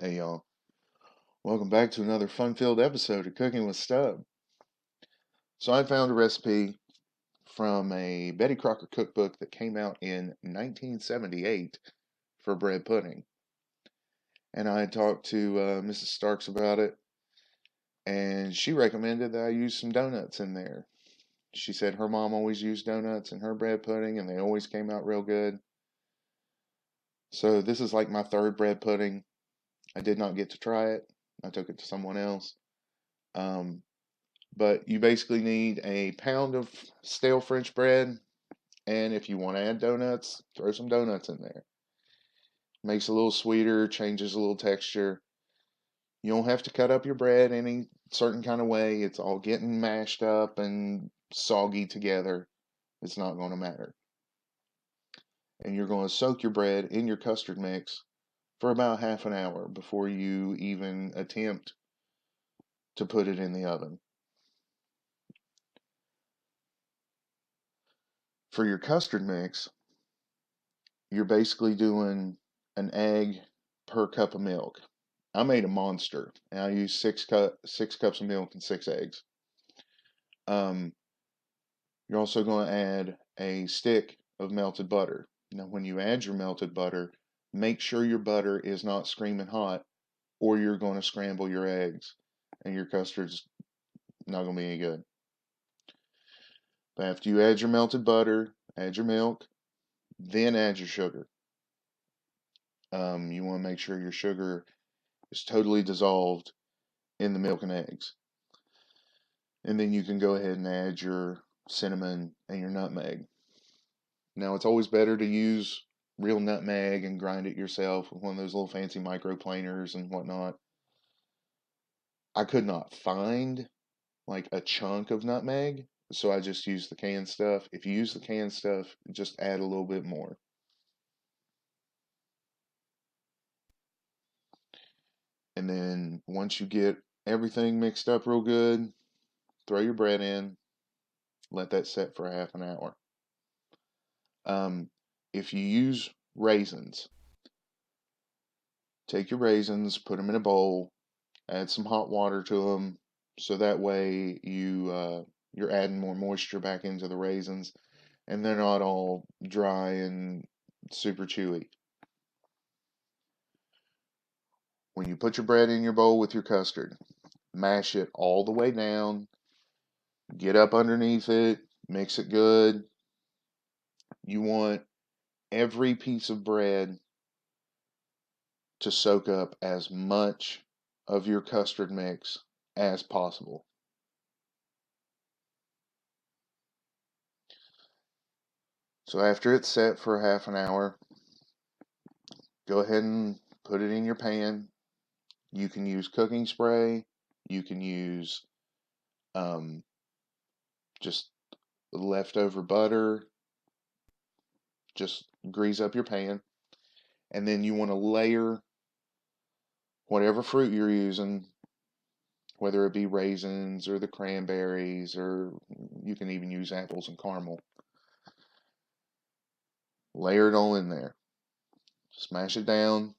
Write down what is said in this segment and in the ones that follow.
Hey y'all, welcome back to another fun-filled episode of Cooking with Stub. So I found a recipe from a Betty Crocker cookbook that came out in 1978 for bread pudding. And I had talked to Mrs. Starks about it, and she recommended that I use some donuts in there. She said her mom always used donuts in her bread pudding, and they always came out real good. So this is like my third bread pudding. I did not get to try it. I took it to someone else. Um, But you basically need a pound of stale French bread, and if you want to add donuts, throw some donuts in there. Makes it a little sweeter, changes a little texture. You don't have to cut up your bread any certain kind of way. It's all getting mashed up and soggy together. It's not going to matter. And you're going to soak your bread in your custard mix for about half an hour before you even attempt to put it in the oven. For your custard mix, you're basically doing an egg per cup of milk. I made a monster, and I used 6 cups of milk and 6 eggs. Um, you're also going to add a stick of melted butter. Now, when you add your melted butter, make sure your butter is not screaming hot, or you're going to scramble your eggs, and your custard's not going to be any good. But after you add your melted butter, add your milk, then add your sugar. You want to make sure your sugar is totally dissolved in the milk and eggs. And then you can go ahead and add your cinnamon and your nutmeg. Now, it's always better to use real nutmeg and grind it yourself with one of those little fancy microplaners and whatnot. I could not find like a chunk of nutmeg, so I just used the canned stuff. If you use the canned stuff, just add a little bit more. And then once you get everything mixed up real good, throw your bread in, let that set for half an hour. If you use raisins, take your raisins, put them in a bowl, add some hot water to them, so that way you're adding more moisture back into the raisins, and they're not all dry and super chewy. When you put your bread in your bowl with your custard, mash it all the way down, get up underneath it, mix it good. You want every piece of bread to soak up as much of your custard mix as possible. So after it's set for half an hour, go ahead and put it in your pan. You can use cooking spray. You can use um, just leftover butter. Just grease up your pan. And then you want to layer whatever fruit you're using, whether it be raisins or the cranberries, or you can even use apples and caramel. Layer it all in there. Smash it down.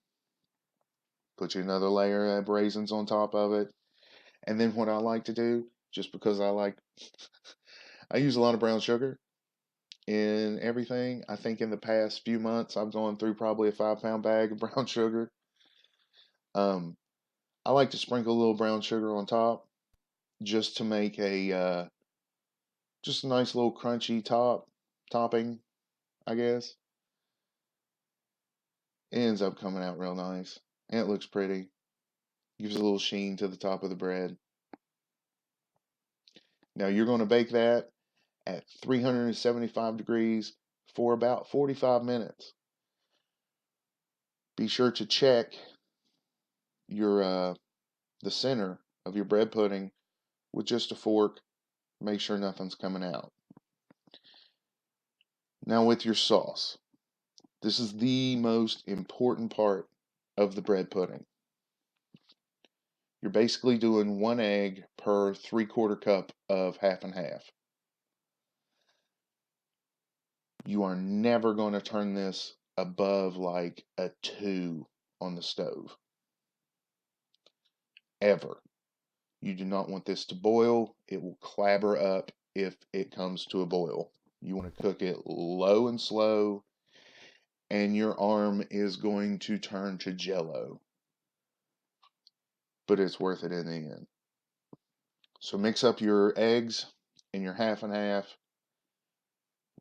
Put you another layer of raisins on top of it. And then what I like to do, just because I use a lot of brown sugar in everything. I think in the past few months, I've gone through probably a 5 pound bag of brown sugar. Um, I like to sprinkle a little brown sugar on top just to make a just a nice little crunchy topping, I guess. It ends up coming out real nice and it looks pretty. Gives a little sheen to the top of the bread. Now you're going to bake that at 375 degrees for about 45 minutes. Be sure to check your the center of your bread pudding with just a fork. Make sure nothing's coming out. Now with your sauce. This is the most important part of the bread pudding. You're basically doing 1 egg per 3/4 cup of half and half. You are never going to turn this above like a 2 on the stove. ever. You do not want this to boil. It will clabber up if it comes to a boil. You want to cook it low and slow, and your arm is going to turn to jello, but it's worth it in the end. So mix up your eggs and your half and half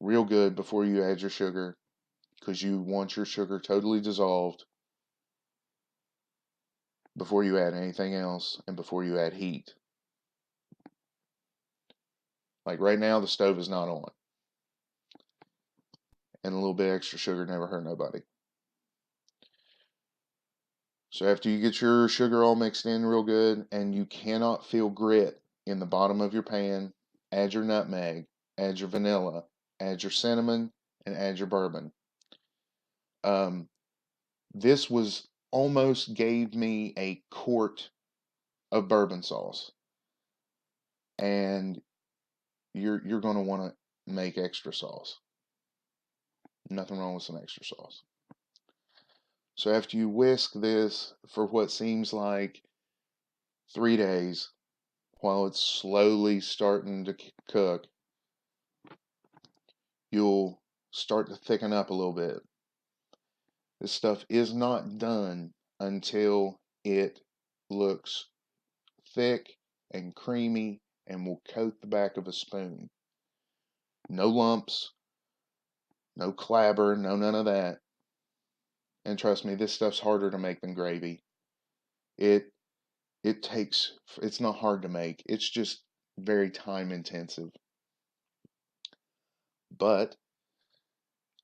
real good before you add your sugar, because you want your sugar totally dissolved before you add anything else and before you add heat. Like right now, the stove is not on, and a little bit extra sugar never hurt nobody. So after you get your sugar all mixed in real good and you cannot feel grit in the bottom of your pan, add your nutmeg, add your vanilla, add your cinnamon, and add your bourbon. This was almost gave me a quart of bourbon sauce, and you're going to want to make extra sauce. Nothing wrong with some extra sauce. So after you whisk this for what seems like 3 days, while it's slowly starting to cook, you'll start to thicken up a little bit. This stuff is not done until it looks thick and creamy and will coat the back of a spoon. No lumps, no clabber, no none of that. And trust me, this stuff's harder to make than gravy. It it's not hard to make. It's just very time intensive. But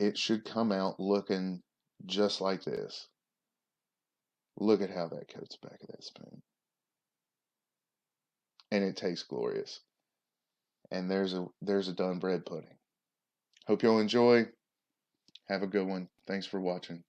it should come out looking just like this. Look at how that coats the back of that spoon. And it tastes glorious. And there's a done bread pudding. Hope you'll enjoy. Have a good one. Thanks for watching.